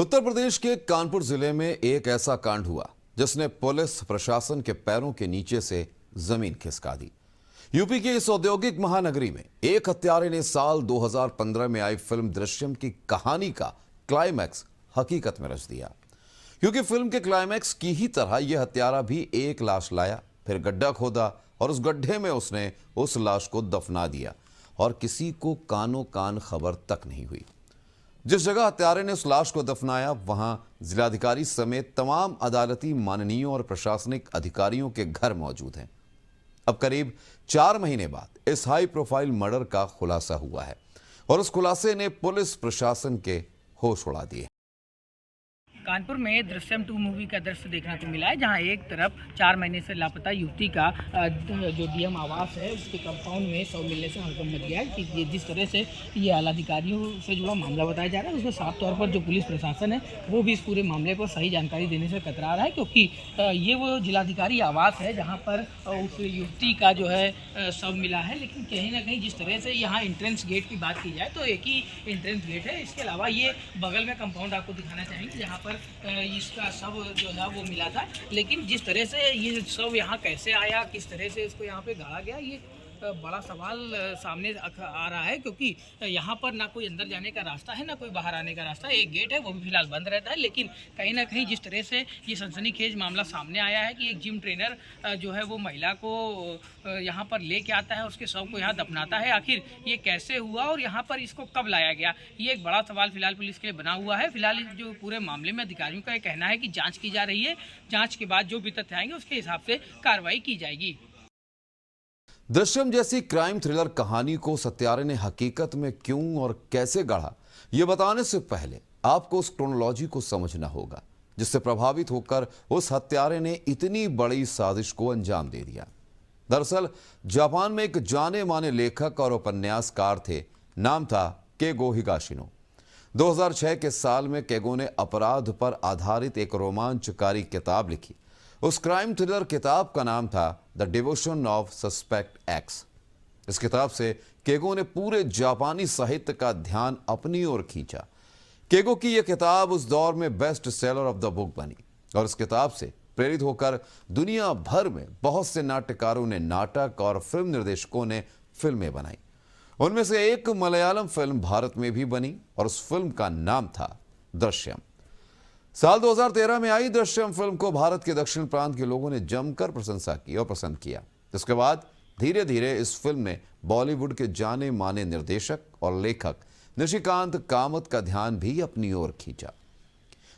उत्तर प्रदेश के कानपुर जिले में एक ऐसा कांड हुआ जिसने पुलिस प्रशासन के पैरों के नीचे से जमीन खिसका दी। यूपी की इस औद्योगिक महानगरी में एक हत्यारे ने साल 2015 में आई फिल्म दृश्यम की कहानी का क्लाइमैक्स हकीकत में रच दिया। क्योंकि फिल्म के क्लाइमैक्स की ही तरह यह हत्यारा भी एक लाश लाया, फिर गड्ढा खोदा और उस गड्ढे में उसने उस लाश को दफना दिया और किसी को कानो कान खबर तक नहीं हुई। जिस जगह हत्यारे ने उस लाश को दफनाया वहां जिलाधिकारी समेत तमाम अदालती माननीयों और प्रशासनिक अधिकारियों के घर मौजूद हैं। अब करीब 4 महीने बाद इस हाई प्रोफाइल मर्डर का खुलासा हुआ है और उस खुलासे ने पुलिस प्रशासन के होश उड़ा दिए। कानपुर में दृश्यम 2 मूवी का दृश्य देखने को मिला है, जहां एक तरफ 4 महीने से लापता युवती का जो डीएम आवास है उसके कंपाउंड में शव मिलने से हड़कंप मच गया है कि ये जिस तरह से ये आला अधिकारियों से जुड़ा मामला बताया जा रहा है, उसमें साफ तौर पर जो पुलिस प्रशासन है वो भी इस पूरे मामले पर सही जानकारी देने से कतरा रहा है। क्योंकि ये वो जिलाधिकारी आवास है जहाँ पर उस युवती का जो है शव मिला है। लेकिन कहीं ना कहीं जिस तरह से यहाँ एंट्रेंस गेट की बात की जाए तो एक ही एंट्रेंस गेट है, इसके अलावा ये बगल में कंपाउंड आपको दिखाना चाहेंगे जहाँ पर इसका शव जो है वो मिला था। लेकिन जिस तरह से ये शव यहाँ कैसे आया, किस तरह से इसको यहाँ पे गाड़ा गया, ये बड़ा सवाल सामने आ रहा है। क्योंकि यहाँ पर ना कोई अंदर जाने का रास्ता है ना कोई बाहर आने का रास्ता है। एक गेट है वो भी फिलहाल बंद रहता है। लेकिन कहीं ना कहीं जिस तरह से ये सनसनीखेज मामला सामने आया है कि एक जिम ट्रेनर जो है वो महिला को यहाँ पर लेके आता है, उसके शव को यहाँ दफनाता है, आखिर ये कैसे हुआ और यहाँ पर इसको कब लाया गया, ये एक बड़ा सवाल फिलहाल पुलिस के लिए बना हुआ है। फिलहाल जो पूरे मामले में अधिकारियों का कहना है कि जाँच की जा रही है, जाँच के बाद जो भी तथ्य आएंगे उसके हिसाब से कार्रवाई की जाएगी। दृश्यम जैसी क्राइम थ्रिलर कहानी को हत्यारे ने हकीकत में क्यों और कैसे गढ़ा, यह बताने से पहले आपको उस क्रोनोलॉजी को समझना होगा जिससे प्रभावित होकर उस हत्यारे ने इतनी बड़ी साजिश को अंजाम दे दिया। दरअसल जापान में एक जाने माने लेखक और उपन्यासकार थे, नाम था केगो हिगाशिनो। 2006 के साल में केगो ने अपराध पर आधारित एक रोमांचकारी किताब लिखी। उस क्राइम थ्रिलर किताब का नाम था the devotion of suspect x. इस किताब से केगो ने पूरे जापानी साहित्य का ध्यान अपनी ओर खींचा। केगो की यह किताब उस दौर में best seller of the book बनी और इस किताब से प्रेरित होकर दुनिया भर में बहुत से नाट्यकारों ने नाटक और फिल्म निर्देशकों ने फिल्में बनाई। उनमें से एक मलयालम फिल्म भारत में भी बनी और उस फिल्म का नाम था दृश्यम। साल 2013 में आई दृश्यम फिल्म को भारत के दक्षिण प्रांत के लोगों ने जमकर प्रशंसा की और पसंद किया। इसके बाद धीरे धीरे इस फिल्म ने बॉलीवुड के जाने माने निर्देशक और लेखक निशिकांत कामत का ध्यान भी अपनी ओर खींचा।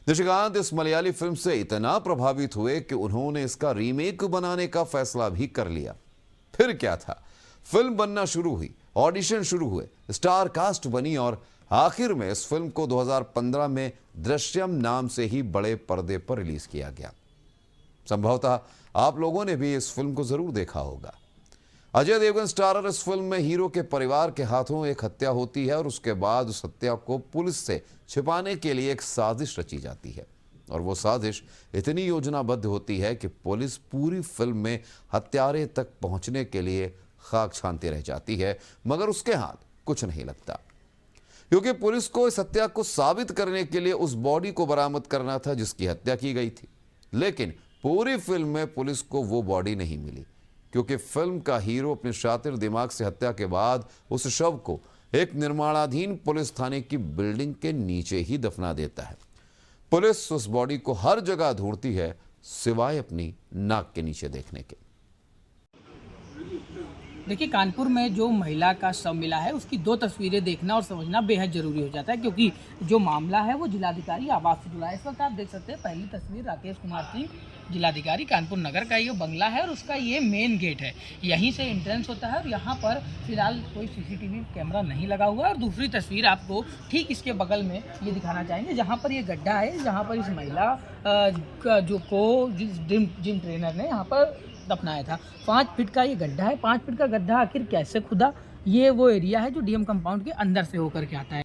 निशिकांत इस मलयाली फिल्म से इतना प्रभावित हुए कि उन्होंने इसका रीमेक बनाने का फैसला भी कर लिया। फिर क्या था, फिल्म बनना शुरू हुई, ऑडिशन शुरू हुए, स्टार कास्ट बनी और आखिर में इस फिल्म को 2015 में दृश्यम नाम से ही बड़े पर्दे पर रिलीज किया गया। संभवतः आप लोगों ने भी इस फिल्म को जरूर देखा होगा। अजय देवगन स्टारर इस फिल्म में हीरो के परिवार के हाथों एक हत्या होती है और उसके बाद उस हत्या को पुलिस से छिपाने के लिए एक साजिश रची जाती है और वो साजिश इतनी योजनाबद्ध होती है कि पुलिस पूरी फिल्म में हत्यारे तक पहुंचने के लिए खाक छानती रह जाती है, मगर उसके हाथ कुछ नहीं लगता। क्योंकि पुलिस को इस हत्या को साबित करने के लिए उस बॉडी को बरामद करना था जिसकी हत्या की गई थी। लेकिन पूरी फिल्म में पुलिस को वो बॉडी नहीं मिली क्योंकि फिल्म का हीरो अपने शातिर दिमाग से हत्या के बाद उस शव को एक निर्माणाधीन पुलिस थाने की बिल्डिंग के नीचे ही दफना देता है। पुलिस उस बॉडी को हर जगह ढूंढती है सिवाय अपनी नाक के नीचे देखने के। देखिए, कानपुर में जो महिला का शव मिला है उसकी 2 तस्वीरें देखना और समझना बेहद ज़रूरी हो जाता है। क्योंकि जो मामला है वो जिलाधिकारी आवास से जुड़ा है। इस वक्त आप देख सकते हैं पहली तस्वीर राकेश कुमार सिंह, जिलाधिकारी कानपुर नगर का ये बंगला है और उसका ये मेन गेट है, यहीं से एंट्रेंस होता है और यहाँ पर फिलहाल कोई सीसीटीवी कैमरा नहीं लगा हुआ है। और दूसरी तस्वीर आपको ठीक इसके बगल में ये दिखाना चाहेंगे जहाँ पर ये गड्ढा है, जहाँ पर इस महिला जिम ट्रेनर ने यहाँ पर दफनाया था। 5 फीट का ये गड्ढा है। 5 फीट का गड्ढा आखिर कैसे खुदा, ये वो एरिया है जो डीएम कंपाउंड के अंदर से होकर के आता है।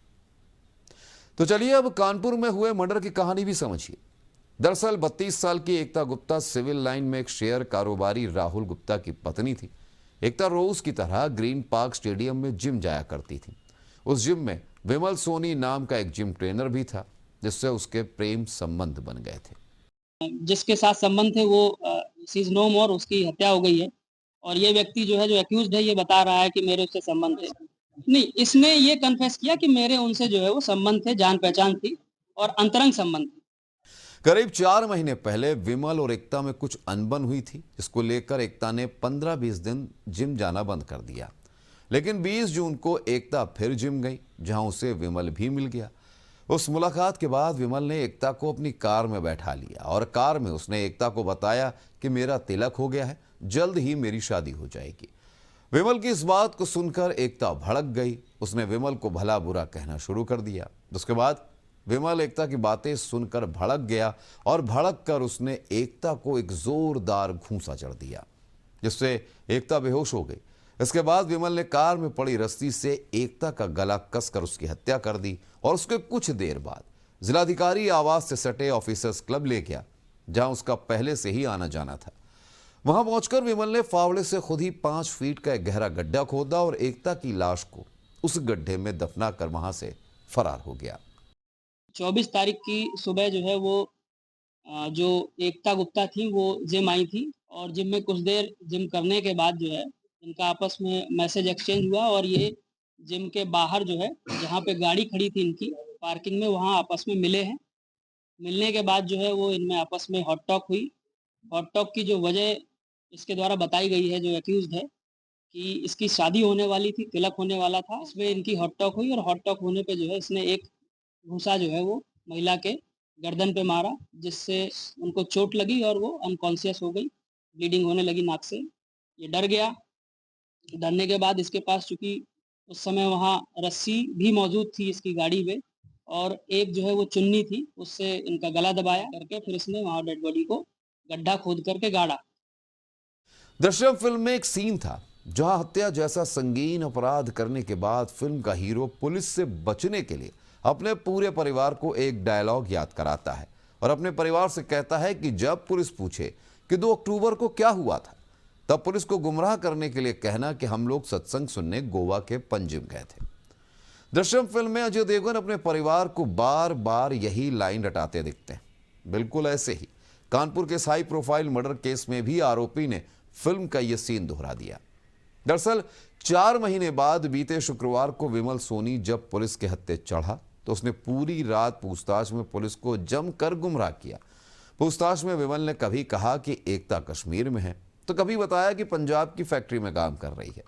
तो चलिए अब कानपुर में हुए मर्डर की कहानी भी समझिए। दरअसल 32 साल की एकता गुप्ता सिविल लाइन में एक शेयर कारोबारी राहुल गुप्ता की पत्नी थी। एकता रोज की तरह ग्रीन पार्क स्टेडियम में जिम जाया करती थी। उस जिम में विमल सोनी नाम का एक जिम ट्रेनर भी था। जिससे उसके प्रेम संबंध बन गए थे। जिसके साथ संबंध थे वो शी इज नो मोर, उसकी हत्या हो गई है। और ये व्यक्ति जो है, जो एक्यूज्ड है, ये बता रहा है कि मेरे उससे संबंध थे। नहीं, इसने ये कन्फेस किया कि मेरे उनसे जो है वो संबंध थे, जान पहचान थी और अंतरंग संबंध थे। करीब 4 महीने पहले विमल और एकता में कुछ अनबन हुई थी, जिसको लेकर एकता ने 15-20 दिन जिम जाना बंद कर दिया। लेकिन 20 जून को एकता फिर जिम गई, जहां उसे विमल भी मिल गया। उस मुलाकात के बाद विमल ने एकता को अपनी कार में बैठा लिया और कार में उसने एकता को बताया कि मेरा तिलक हो गया है, जल्द ही मेरी शादी हो जाएगी। विमल की इस बात को सुनकर एकता भड़क गई। उसने विमल को भला बुरा कहना शुरू कर दिया। उसके बाद विमल एकता की बातें सुनकर भड़क गया और भड़क कर उसने एकता को एक जोरदार घूंसा चढ़ दिया, जिससे एकता बेहोश हो गई। इसके बाद विमल ने कार में पड़ी रस्सी से एकता का गला कसकर उसकी हत्या कर दी और उसके कुछ देर बाद जिलाधिकारी आवास से सटे ऑफिसर्स क्लब ले गया, जहां उसका पहले से ही आना जाना था। वहां पहुंचकर विमल ने फावड़े से खुद ही 5 फीट का एक गहरा गड्ढा खोदा और एकता की लाश को उस गड्ढे में दफना कर वहां से फरार हो गया। 24 तारीख की सुबह जो है वो जो एकता गुप्ता थी वो जिम आई थी और जिम में कुछ देर जिम करने के बाद जो है इनका आपस में मैसेज एक्सचेंज हुआ और ये जिम के बाहर जो है, जहाँ पे गाड़ी खड़ी थी इनकी पार्किंग में, वहाँ आपस में मिले हैं। मिलने के बाद जो है वो इनमें आपस में हॉट टॉक हुई। हॉट टॉक की जो वजह इसके द्वारा बताई गई है, जो एक्यूज्ड है, कि इसकी शादी होने वाली थी, तिलक होने वाला था, इसमें इनकी हॉट टॉक हुई और हॉट टॉक होने पे जो है इसने एक घूंसा जो है वो महिला के गर्दन पे मारा, जिससे उनको चोट लगी और वो अनकॉन्शियस हो गई, ब्लीडिंग होने लगी नाक से। ये डर गया। डरने के बाद इसके पास, चूंकि उस समय वहाँ रस्सी भी मौजूद थी इसकी गाड़ी में और एक जो है वो चुन्नी थी, उससे इनका गला दबाया करके फिर इसने वहाँ डेड बॉडी को गड्ढा खोद करके गाड़ा। दृश्यम फिल्म में एक सीन था जहां हत्या जैसा संगीन अपराध करने के बाद फिल्म का हीरो पुलिस से बचने के लिए अपने पूरे परिवार को एक डायलॉग याद कराता है और अपने परिवार से कहता है कि जब पुलिस पूछे कि 2 अक्टूबर को क्या हुआ था, तब पुलिस को गुमराह करने के लिए कहना कि हम लोग सत्संग सुनने गोवा के पंजिम गए थे। दृश्यम फिल्म में अजय देवगन अपने परिवार को बार बार यही लाइन रटाते दिखते हैं। बिल्कुल ऐसे ही कानपुर के हाई प्रोफाइल मर्डर केस में भी आरोपी ने फिल्म का यह सीन दोहरा दिया। दरअसल 4 महीने बाद बीते शुक्रवार को विमल सोनी जब पुलिस के हत्थे चढ़ा तो उसने पूरी रात पूछताछ में पुलिस को जमकर गुमराह किया। पूछताछ में विमल ने कभी कहा कि एकता कश्मीर में है, तो कभी बताया कि पंजाब की फैक्ट्री में काम कर रही है।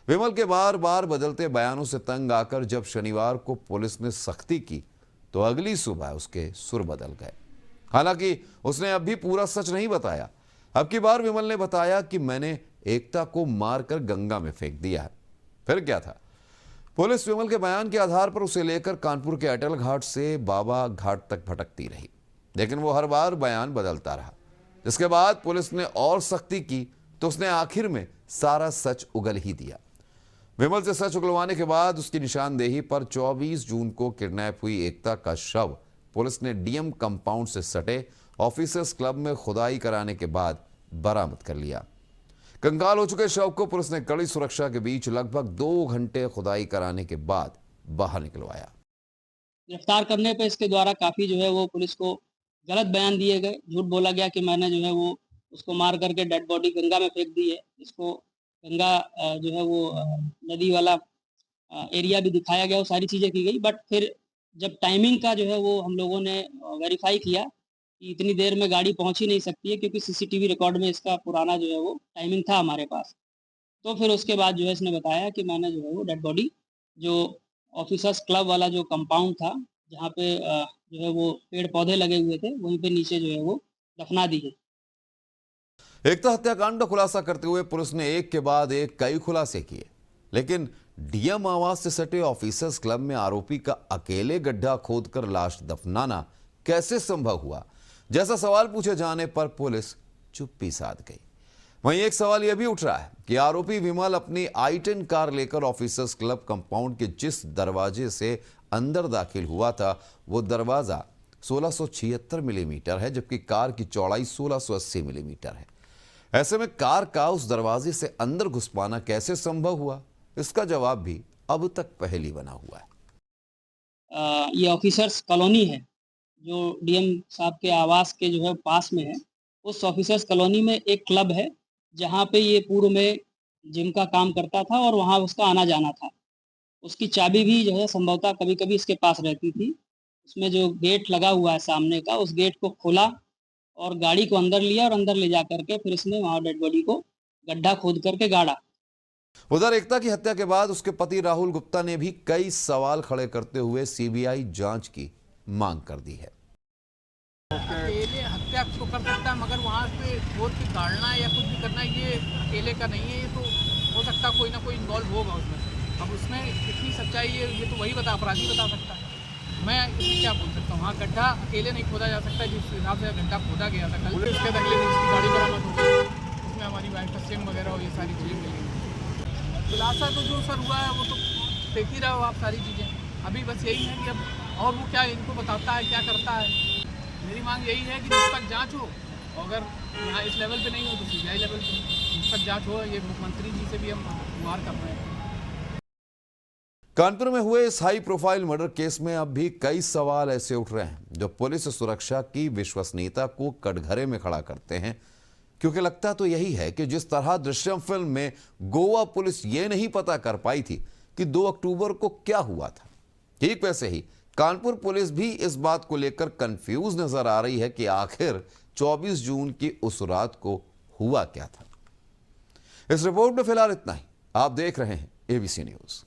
विमल के बार बार बदलते बयानों से तंग आकर जब शनिवार को पुलिस ने सख्ती की तो अगली सुबह उसके सुर बदल गए। हालांकि उसने अब भी पूरा सच नहीं बताया। अब की बार विमल ने बताया कि मैंने एकता को मारकर गंगा में फेंक दिया है। फिर क्या था? पुलिस विमल के बयान के आधार पर उसे लेकर कानपुर के अटल घाट से बाबा घाट तक भटकती रही, लेकिन वो हर बार बयान बदलता रहा। जिसके बाद पुलिस ने और सख्ती की तो उसने आखिर में सारा सच उगल ही दिया। विमल से सच उगलवाने के बाद उसकी निशानदेही पर 24 जून को किडनैप हुई एकता का शव पुलिस ने डीएम कंपाउंड से सटे ऑफिसर्स क्लब में खुदाई कराने के बाद बरामद कर लिया। कंगाल हो चुके शव को पुलिस ने कड़ी सुरक्षा के बीच लगभग 2 घंटे खुदाई कराने के बाद बाहर निकलवाया। गिरफ्तार करने पे इसके द्वारा काफ़ी जो है वो पुलिस को गलत बयान दिए गए। झूठ बोला गया कि मैंने जो है वो उसको मार करके डेड बॉडी गंगा में फेंक दी है। इसको गंगा जो है वो नदी वाला एरिया भी दिखाया गया, वो सारी चीज़ें की गई। बट फिर जब टाइमिंग का जो है वो हम लोगों ने वेरीफाई किया कि इतनी देर में गाड़ी पहुंच ही नहीं सकती है, क्योंकि सीसीटीवी रिकॉर्ड में इसका पुराना जो है वो टाइमिंग था हमारे पास। तो फिर उसके बाद जो है इसने बताया कि मैंने जो है वो डेड बॉडी जो ऑफिसर्स क्लब वाला जो कंपाउंड था, जहाँ पे जो है वो पेड़ पौधे लगे हुए थे, वहीं पे नीचे जो है वो दफना दी है। एकता हत्याकांड का खुलासा करते हुए पुलिस ने एक के बाद एक कई खुलासे किए, लेकिन डीएम आवास से सटे ऑफिसर्स क्लब में आरोपी का अकेले गड्ढा खोदकर लाश दफनाना कैसे संभव हुआ, जैसा सवाल पूछे जाने पर पुलिस चुप्पी साध गई। वहीं एक सवाल यह भी उठ रहा है कि आरोपी विमल अपनी i10 कार लेकर ऑफिसर्स क्लब कंपाउंड के जिस दरवाजे से अंदर दाखिल हुआ था, वो दरवाजा 1676 मिलीमीटर है, जबकि कार की चौड़ाई 1680 मिलीमीटर है। ऐसे में कार का उस दरवाजे से अंदर घुस पाना कैसे संभव हुआ, इसका जवाब भी अब तक पहेली बना हुआ है। ये ऑफिसर्स कॉलोनी है जो डीएम साहब के आवास के जो है पास में है, उस ऑफिसर्स कॉलोनी में एक क्लब है, जहाँ पे ये पूर्व में जिम का काम करता था और वहाँ उसका आना-जाना था। उसकी चाबी भी जो है संभवतः कभी-कभी इसके पास रहती थी। उसमें जो गेट लगा हुआ है सामने का, उस गेट को खोला और गाड़ी को अंदर लिया और अंदर ले जा कर के फिर इसने वहाँ डेड बॉडी को गड्ढा खोद करके गाड़ा। उधर एकता की हत्या के बाद उसके पति राहुल गुप्ता ने भी कई सवाल खड़े करते हुए सीबीआई जांच की मांग कर दी है। अकेले हत्या तो कर सकता है, मगर वहाँ पे खोद के गाड़ना या कुछ भी करना ये अकेले का नहीं है। ये तो हो सकता है कोई ना कोई इन्वॉल्व होगा उसमें। अब उसमें कितनी सच्चाई है ये तो वही अपराधी बता सकता है। मैं इसमें क्या बोल सकता हूँ। वहाँ गड्ढा अकेले नहीं खोदा जा सकता, जिस हिसाब से गड्ढा खोदा गया था कल। उसके बाद अगले दिन उसकी गाड़ी बरामद हो गई, उसमें हमारी वाइफ का सिम वगैरह और ये सारी चीज़ें मिल गई। खुलासा तो जो सर हुआ है वो तो देख ही रहे हो आप सारी चीज़ें। अभी बस यही है कि अब और वो क्या इनको बताता है, क्या करता है। मेरी मांग यही है कि जब तक जांच हो, अगर यहाँ इस लेवल पे नहीं हो तो सीबीआई लेवल पे जब तक जांच हो। ये मुख्यमंत्री जी से भी हम गुहार कर रहे हैं। कानपुर में हुए इस हाई प्रोफाइल मर्डर केस में अब भी कई सवाल ऐसे उठ रहे हैं जो पुलिस सुरक्षा की विश्वसनीयता को कटघरे में खड़ा करते हैं, क्योंकि लगता तो यही है कि जिस तरह दृश्यम फिल्म में गोवा पुलिस ये नहीं पता कर पाई थी कि 2 अक्टूबर को क्या हुआ था, ठीक वैसे ही कानपुर पुलिस भी इस बात को लेकर कंफ्यूज नजर आ रही है कि आखिर 24 जून की उस रात को हुआ क्या था। इस रिपोर्ट में फिलहाल इतना ही। आप देख रहे हैं एबीसी न्यूज।